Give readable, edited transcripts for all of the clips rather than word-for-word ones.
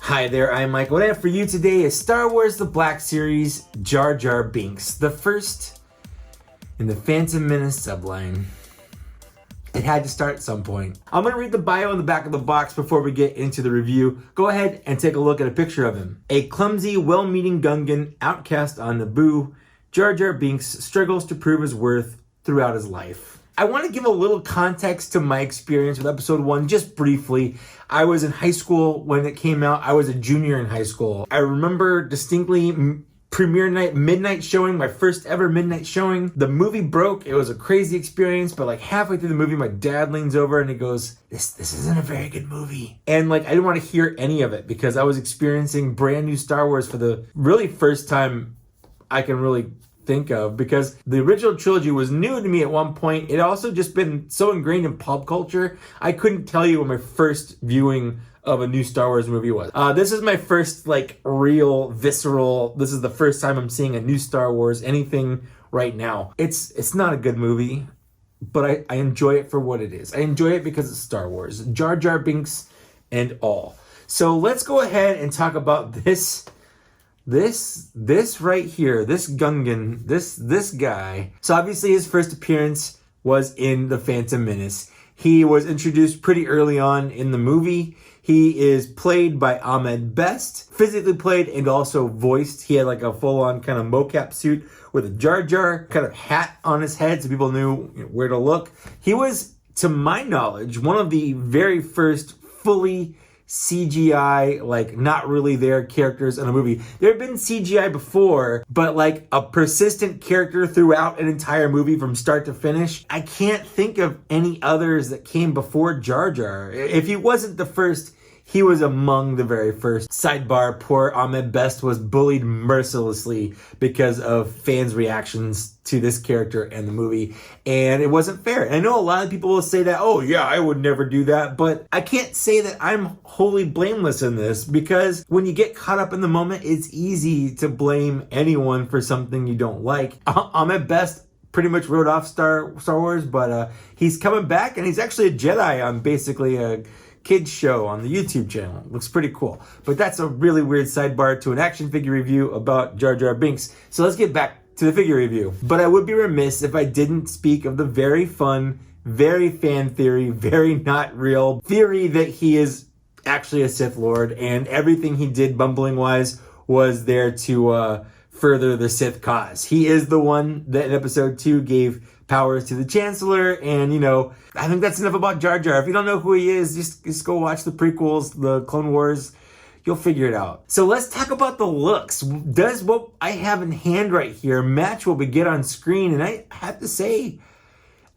Hi there, I'm Mike. What I have for you today is Star Wars The Black Series Jar Jar Binks, the first in the Phantom Menace subline. It had to start at some point. I'm going to read the bio on the back of the box before we get into the review. Go ahead and take a look at a picture of him. A clumsy, well-meaning Gungan outcast on Naboo, Jar Jar Binks struggles to prove his worth throughout his life. I want to give a little context to my experience with episode 1 just briefly. I was in high school when it came out. I was a junior in high school. I remember distinctly premiere night, midnight showing, my first ever midnight showing. The movie broke. It was a crazy experience, but like halfway through the movie, my dad leans over and he goes, this isn't a very good movie. And like, I didn't want to hear any of it because I was experiencing brand new Star Wars for the really first time I can really think of, because the original trilogy was new to me at one point. It also just been so ingrained in pop culture, I couldn't tell you what my first viewing of a new Star Wars movie was. This is my first like real visceral, this is the first time I'm seeing a new Star Wars anything right now. It's not a good movie, but I enjoy it for what it is. I enjoy it because it's Star Wars, Jar Jar Binks and all. So let's go ahead and talk about this right here, this Gungan, this guy. So obviously his first appearance was in The Phantom Menace. He was introduced pretty early on in the movie. He is played by Ahmed Best, physically played and also voiced. He had like a full-on kind of mocap suit with a Jar Jar kind of hat on his head so people knew where to look. He was, to my knowledge, one of the very first fully CGI, like not really there characters in a movie. There have been CGI before, but like a persistent character throughout an entire movie from start to finish. I can't think of any others that came before Jar Jar. If he wasn't the first, he was among the very first. Sidebar, poor Ahmed Best was bullied mercilessly because of fans' reactions to this character and the movie, and it wasn't fair. And I know a lot of people will say that, oh yeah, I would never do that, but I can't say that I'm wholly blameless in this, because when you get caught up in the moment, it's easy to blame anyone for something you don't like. Ahmed Best pretty much wrote off Star Wars, but he's coming back, and he's actually a Jedi on basically a kids show on the YouTube channel. Looks pretty cool. But that's a really weird sidebar to an action figure review about Jar Jar Binks. So let's get back to the figure review. But I would be remiss if I didn't speak of the very fun, very fan theory, very not real theory that he is actually a Sith Lord, and everything he did bumbling wise was there to further the Sith cause. He is the one that in episode 2 gave powers to the Chancellor, and you know, I think that's enough about Jar Jar. If you don't know who he is, just go watch the prequels, the Clone Wars. You'll figure it out. So let's talk about the looks. Does what I have in hand right here match what we get on screen? And I have to say,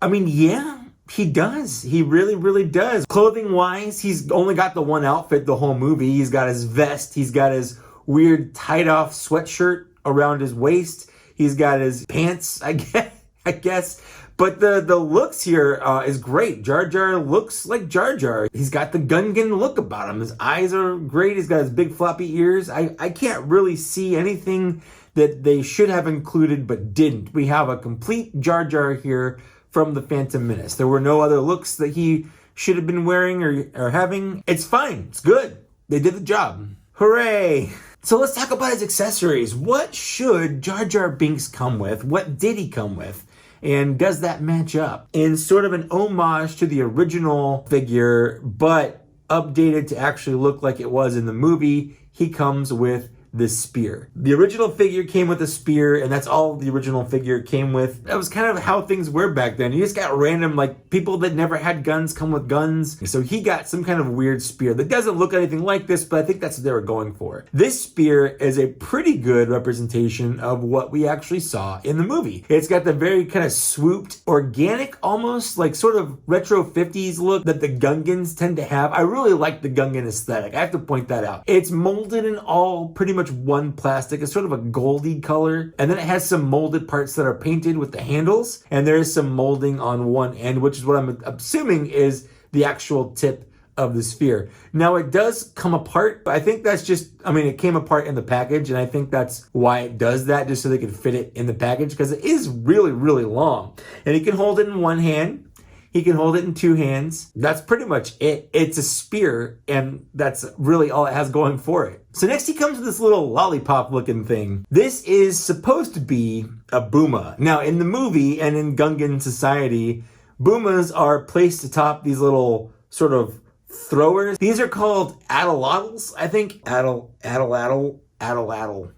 I mean, yeah, he does. He really, really does. Clothing wise, he's only got the one outfit the whole movie. He's got his vest. He's got his weird tied off sweatshirt around his waist. He's got his pants, I guess. But the looks here is great. Jar Jar looks like Jar Jar. He's got the Gungan look about him. His eyes are great. He's got his big floppy ears. I can't really see anything that they should have included but didn't. We have a complete Jar Jar here from The Phantom Menace. There were no other looks that he should have been wearing or having. It's fine. It's good. They did the job. Hooray! So let's talk about his accessories. What should Jar Jar Binks come with? What did he come with? And does that match up? In sort of an homage to the original figure, but updated to actually look like it was in the movie, he comes with this spear. The original figure came with a spear, and that's all the original figure came with. That was kind of how things were back then. You just got random, like, people that never had guns come with guns. So he got some kind of weird spear that doesn't look anything like this, but I think that's what they were going for. This spear is a pretty good representation of what we actually saw in the movie. It's got the very kind of swooped, organic, almost like sort of retro 50s look that the Gungans tend to have. I really like the Gungan aesthetic. I have to point that out. It's molded in all pretty much one plastic. It's sort of a goldy color, and then it has some molded parts that are painted with the handles, and there is some molding on one end, which is what I'm assuming is the actual tip of the sphere. Now it does come apart, but I think that's just, I mean, it came apart in the package, and I think that's why it does that, just so they could fit it in the package, because it is really, really long. And he can hold it in one hand. He can hold it in 2 hands. That's pretty much it. It's a spear, and that's really all it has going for it. So next he comes with this little lollipop looking thing. This is supposed to be a booma. Now in the movie and in Gungan society, boomas are placed atop these little sort of throwers. These are called addle-addles, I think. Addle-addle.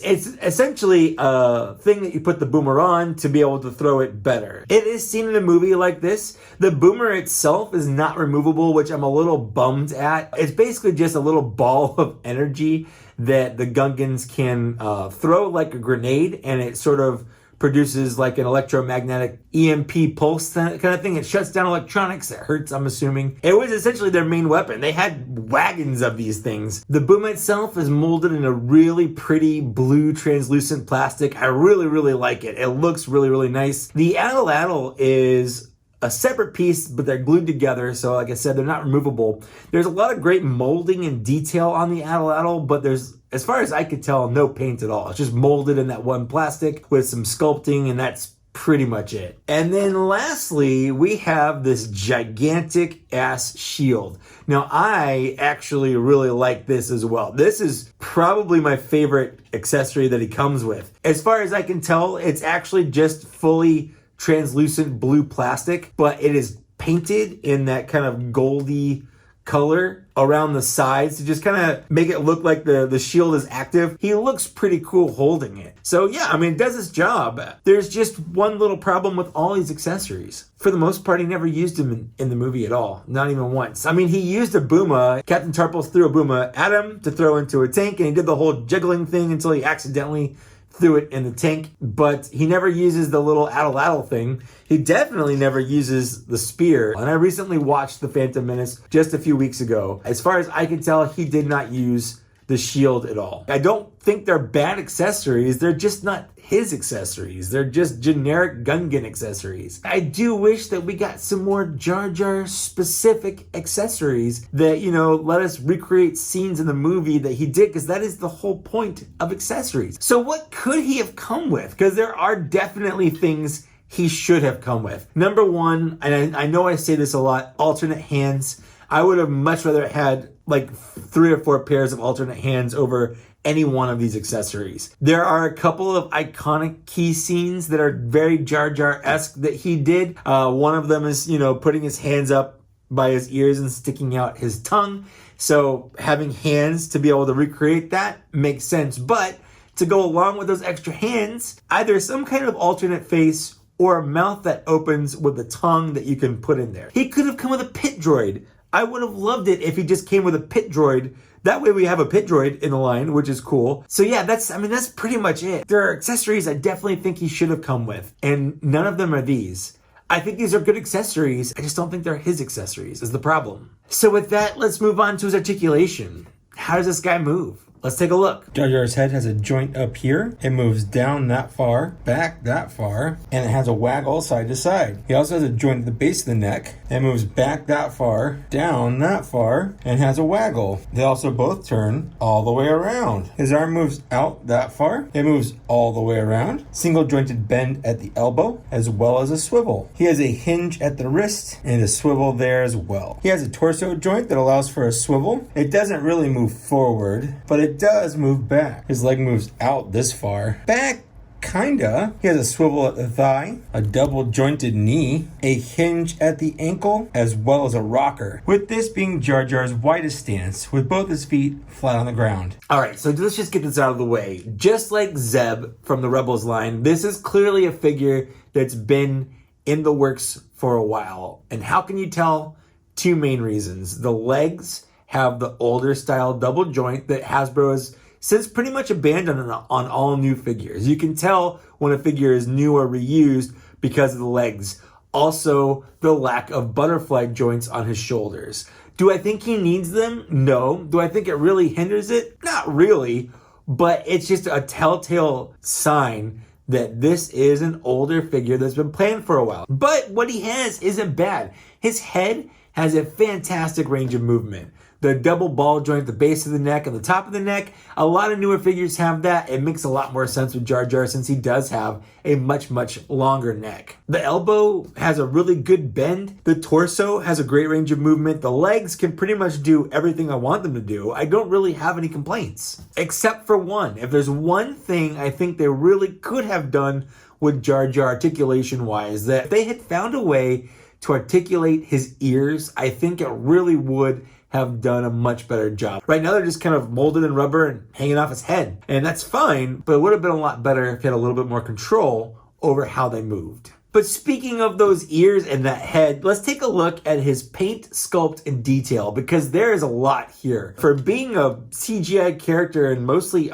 It's essentially a thing that you put the boomer on to be able to throw it better. It is seen in a movie like this. The boomer itself is not removable, which I'm a little bummed at. It's basically just a little ball of energy that the Gungans can throw like a grenade, and it sort of produces like an electromagnetic EMP pulse kind of thing. It shuts down electronics. It hurts, I'm assuming. It was essentially their main weapon. They had wagons of these things. The boom itself is molded in a really pretty blue translucent plastic. I really, really like it. It looks really, really nice. The addle-addle is a separate piece, but they're glued together. So like I said, they're not removable. There's a lot of great molding and detail on the addle-addle, but there's, as far as I could tell, no paint at all. It's just molded in that one plastic with some sculpting, and that's pretty much it. And then lastly, we have this gigantic ass shield. Now, I actually really like this as well. This is probably my favorite accessory that he comes with. As far as I can tell, it's actually just fully translucent blue plastic, but it is painted in that kind of goldy color around the sides to just kind of make it look like the shield is active. He looks pretty cool holding it. So yeah, I mean, it does its job. There's just one little problem with all these accessories. For the most part, he never used them in the movie at all. Not even once. I mean, he used a booma. Captain Tarples threw a booma at him to throw into a tank, and he did the whole jiggling thing until he accidentally threw it in the tank, but he never uses the little addle-addle thing. He definitely never uses the spear. And I recently watched The Phantom Menace just a few weeks ago. As far as I can tell, he did not use the shield at all. I don't think they're bad accessories. They're just not his accessories. They're just generic Gungan accessories. I do wish that we got some more Jar Jar specific accessories that, you know, let us recreate scenes in the movie that he did, because that is the whole point of accessories. So what could he have come with? Because there are definitely things he should have come with. Number one, and I know I say this a lot, alternate hands. I would have much rather had like 3 or 4 pairs of alternate hands over any one of these accessories. There are a couple of iconic key scenes that are very Jar Jar-esque that he did. One of them is, you know, putting his hands up by his ears and sticking out his tongue. So having hands to be able to recreate that makes sense. But to go along with those extra hands, either some kind of alternate face or a mouth that opens with a tongue that you can put in there. He could have come with a pit droid. I would have loved it if he just came with a pit droid. That way we have a pit droid in the line, which is cool. So yeah, that's pretty much it. There are accessories I definitely think he should have come with, and none of them are these. I think these are good accessories. I just don't think they're his accessories is the problem. So with that, let's move on to his articulation. How does this guy move? Let's take a look. Jar Jar's head has a joint up here. It moves down that far, back that far, and it has a waggle side to side. He also has a joint at the base of the neck. It moves back that far, down that far, and has a waggle. They also both turn all the way around. His arm moves out that far. It moves all the way around. Single jointed bend at the elbow, as well as a swivel. He has a hinge at the wrist and a swivel there as well. He has a torso joint that allows for a swivel. It doesn't really move forward, but it does move back. His leg moves out this far. Back, kinda. He has a swivel at the thigh, a double jointed knee, a hinge at the ankle, as well as a rocker. With this being Jar Jar's widest stance, with both his feet flat on the ground. Alright, so let's just get this out of the way. Just like Zeb from the Rebels line, this is clearly a figure that's been in the works for a while. And how can you tell? 2 main reasons. The legs have the older style double joint that Hasbro has since pretty much abandoned on all new figures. You can tell when a figure is new or reused because of the legs. Also, the lack of butterfly joints on his shoulders. Do I think he needs them? No. Do I think it really hinders it? Not really, but it's just a telltale sign that this is an older figure that's been planned for a while. But what he has isn't bad. His head has a fantastic range of movement. the double ball joint at the base of the neck and the top of the neck. A lot of newer figures have that. It makes a lot more sense with Jar Jar since he does have a much longer neck. The elbow has a really good bend. The torso has a great range of movement. The legs can pretty much do everything I want them to do. I don't really have any complaints, except for one. If there's one thing I think they really could have done with Jar Jar articulation wise, that if they had found a way to articulate his ears, I think it really would have done a much better job. Right now they're just kind of molded in rubber and hanging off his head. And that's fine, but it would have been a lot better if he had a little bit more control over how they moved. But speaking of those ears and that head, let's take a look at his paint, sculpt, and detail, because there is a lot here. For being a CGI character and mostly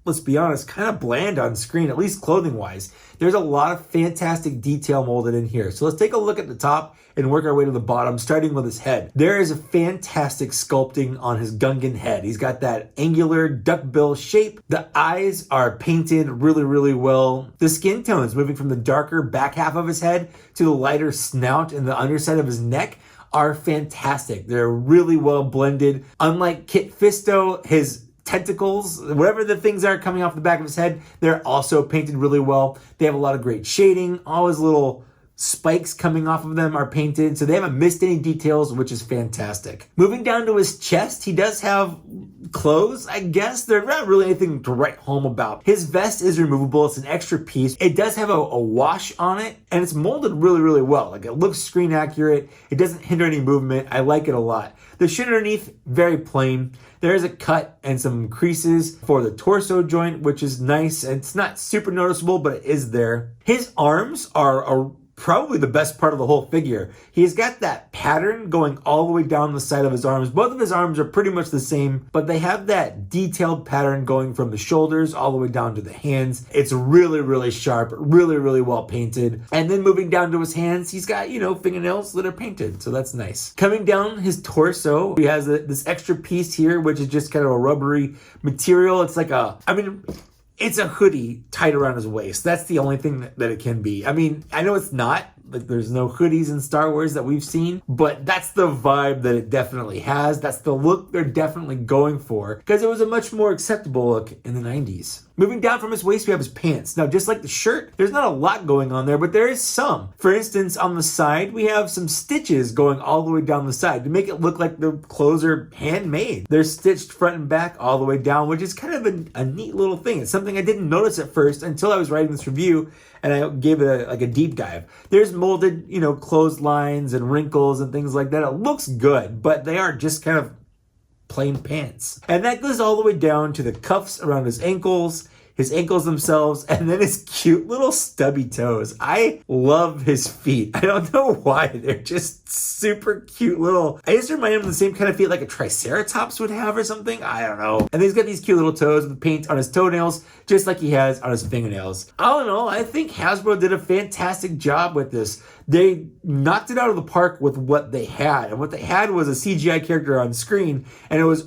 let's be honest, kind of bland on screen, at least clothing-wise, there's a lot of fantastic detail molded in here. So let's take a look at the top and work our way to the bottom, starting with his head. There is a fantastic sculpting on his Gungan head. He's got that angular duckbill shape. The eyes are painted really well. The skin tones moving from the darker back half of his head to the lighter snout and the underside of his neck are fantastic. They're really well blended. Unlike Kit Fisto, his tentacles, whatever the things are coming off the back of his head, they're also painted really well. They have a lot of great shading. All his little spikes coming off of them are painted, so they haven't missed any details, which is fantastic. Moving down to his chest, he does have clothes, I guess. They're not really anything to write home about. His vest is removable. It's an extra piece. It does have a wash on it, and it's molded really well. Like, it looks screen accurate. It doesn't hinder any movement. I like it a lot. The shit underneath, very plain. There is a cut and some creases for the torso joint, which is nice. It's not super noticeable, but it is there. His arms are probably the best part of the whole figure. He's got that pattern going all the way down the side of his arms. Both of his arms are pretty much the same, but they have that detailed pattern going from the shoulders all the way down to the hands. It's really sharp, really well painted. And then moving down to his hands, he's got, fingernails that are painted, so that's nice. Coming down his torso, he has this extra piece here, which is just kind of a rubbery material. It's like it's a hoodie tied around his waist. That's the only thing that it can be. I mean, I know it's not. Like, there's no hoodies in Star Wars that we've seen, but that's the vibe that it definitely has. That's the look they're definitely going for, because it was a much more acceptable look in the 90s. Moving down from his waist, we have his pants. Now, just like the shirt, there's not a lot going on there, but there is some. For instance, on the side, we have some stitches going all the way down the side to make it look like the clothes are handmade. They're stitched front and back all the way down, which is kind of a neat little thing. It's something I didn't notice at first until I was writing this review and I gave it a deep dive. There's molded, clotheslines and wrinkles and things like that. It looks good, but they are just kind of plain pants. And that goes all the way down to the cuffs around his ankles themselves, and then his cute little stubby toes. I love his feet. I don't know why. They're just super cute little... I just remind him of the same kind of feet like a Triceratops would have or something. I don't know. And he's got these cute little toes with paint on his toenails, just like he has on his fingernails. All in all, I think Hasbro did a fantastic job with this. They knocked it out of the park with what they had. And what they had was a CGI character on screen, and it was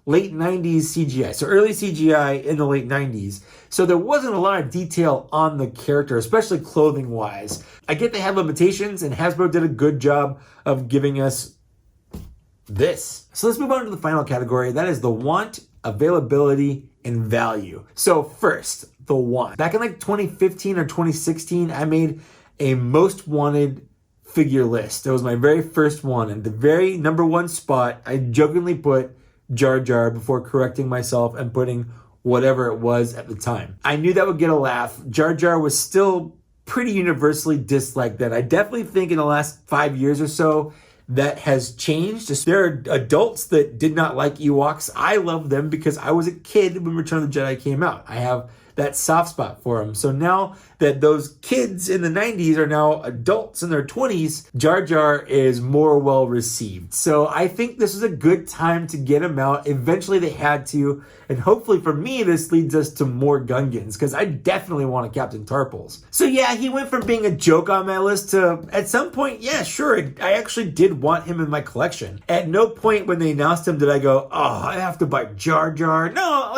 late 90s CGI. So early CGI in the late 90s. So there wasn't a lot of detail on the character, especially clothing wise. I get they have limitations, and Hasbro did a good job of giving us this. So let's move on to the final category. That is the want, availability, and value. So first, the want. Back in like 2015 or 2016, I made a most wanted figure list. That was my very first one. And the very number one spot, I jokingly put Jar Jar before correcting myself and putting whatever it was at the time. I knew that would get a laugh. Jar Jar was still pretty universally disliked then. I definitely think in the last 5 years or so, that has changed. There are adults that did not like Ewoks. I love them because I was a kid when Return of the Jedi came out. I have that soft spot for them. So now that those kids in the 90s are now adults in their 20s, Jar Jar is more well received. So I think this is a good time to get him out. Eventually they had to, and hopefully for me, this leads us to more Gungans, because I definitely want a Captain Tarpals. So yeah, he went from being a joke on my list to, at some point, yeah, sure, I actually did want him in my collection. At no point when they announced him did I go, oh, I have to buy Jar Jar. No,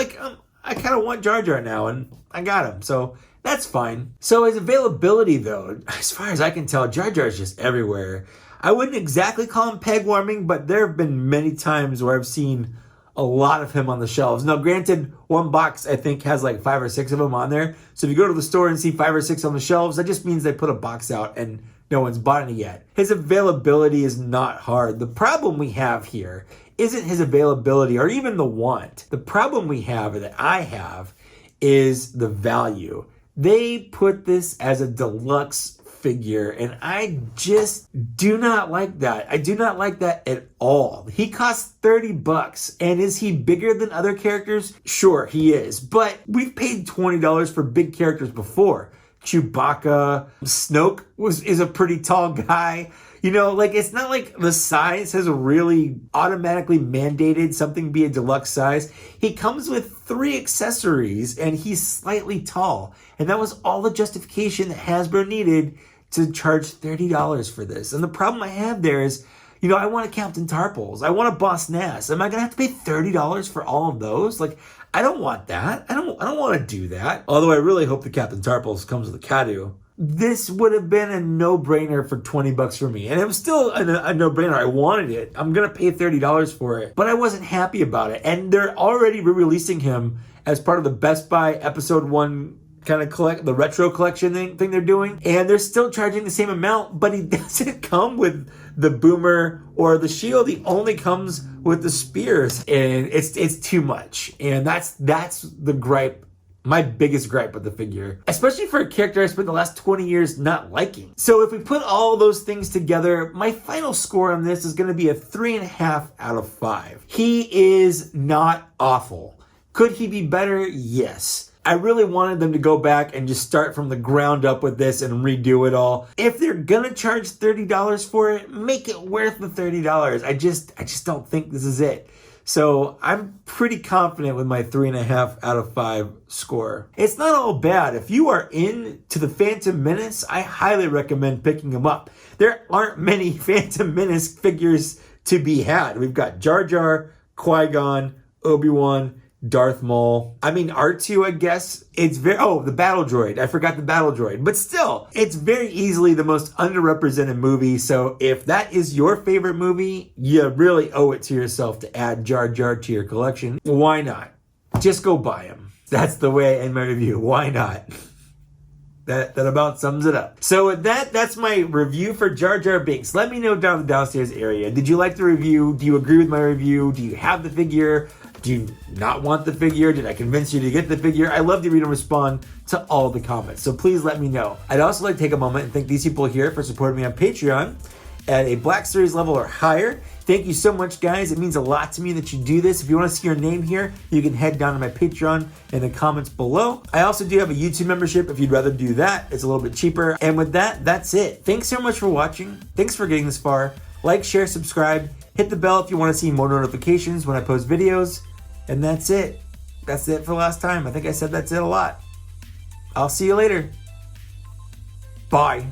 I kind of want Jar Jar now, and I got him, so that's fine. So his availability, though, as far as I can tell, Jar Jar is just everywhere. I wouldn't exactly call him peg warming, but there have been many times where I've seen a lot of him on the shelves. Now, granted, one box I think has like 5 or 6 of them on there. So if you go to the store and see 5 or 6 on the shelves, that just means they put a box out and no one's bought any yet. His availability is not hard. The problem we have here isn't his availability or even the want. The problem we have, or that I have, is the value. They put this as a deluxe figure, and I just do not like that. I do not like that at all. He costs $30, and is he bigger than other characters? Sure, he is, but we've paid $20 for big characters before. Chewbacca, Snoke is a pretty tall guy. You know, like, it's not like the size has really automatically mandated something be a deluxe size. He comes with 3 accessories and he's slightly tall. And that was all the justification that Hasbro needed to charge $30 for this. And the problem I have there is, you know, I want a Captain Tarpals. I want a Boss Nass. Am I going to have to pay $30 for all of those? Like, I don't want that. I don't want to do that. Although I really hope the Captain Tarpals comes with a Kadu. This would have been a no-brainer for $20 for me. And it was still a no-brainer. I wanted it. I'm going to pay $30 for it. But I wasn't happy about it. And they're already re-releasing him as part of the Best Buy Episode 1 kind of the retro collection thing they're doing. And they're still charging the same amount, but he doesn't come with the boomer or the shield. He only comes with the spears. And it's too much. And that's the gripe. My biggest gripe with the figure, especially for a character I spent the last 20 years not liking. So if we put all those things together, my final score on this is going to be a 3.5 out of 5. He is not awful. Could he be better? Yes. I really wanted them to go back and just start from the ground up with this and redo it all. If they're going to charge $30 for it, make it worth the $30. I just don't think this is it. So I'm pretty confident with my 3.5 out of 5 score. It's not all bad. If you are into the Phantom Menace, I highly recommend picking him up. There aren't many Phantom Menace figures to be had. We've got Jar Jar, Qui-Gon, Obi-Wan, Darth Maul. I mean, R2, I guess. It's the battle droid. I forgot the battle droid. But still, it's very easily the most underrepresented movie. So if that is your favorite movie, you really owe it to yourself to add Jar Jar to your collection. Why not? Just go buy him. That's the way I end my review. Why not? That about sums it up. So with that's my review for Jar Jar Binks. Let me know down in the downstairs area. Did you like the review? Do you agree with my review? Do you have the figure? Do you not want the figure? Did I convince you to get the figure? I love to read and respond to all the comments, so please let me know. I'd also like to take a moment and thank these people here for supporting me on Patreon at a Black Series level or higher. Thank you so much, guys. It means a lot to me that you do this. If you want to see your name here, you can head down to my Patreon in the comments below. I also do have a YouTube membership if you'd rather do that. It's a little bit cheaper. And with that, that's it. Thanks so much for watching. Thanks for getting this far. Like, share, subscribe. Hit the bell if you want to see more notifications when I post videos. And that's it. That's it for last time. I think I said that's it a lot. I'll see you later. Bye.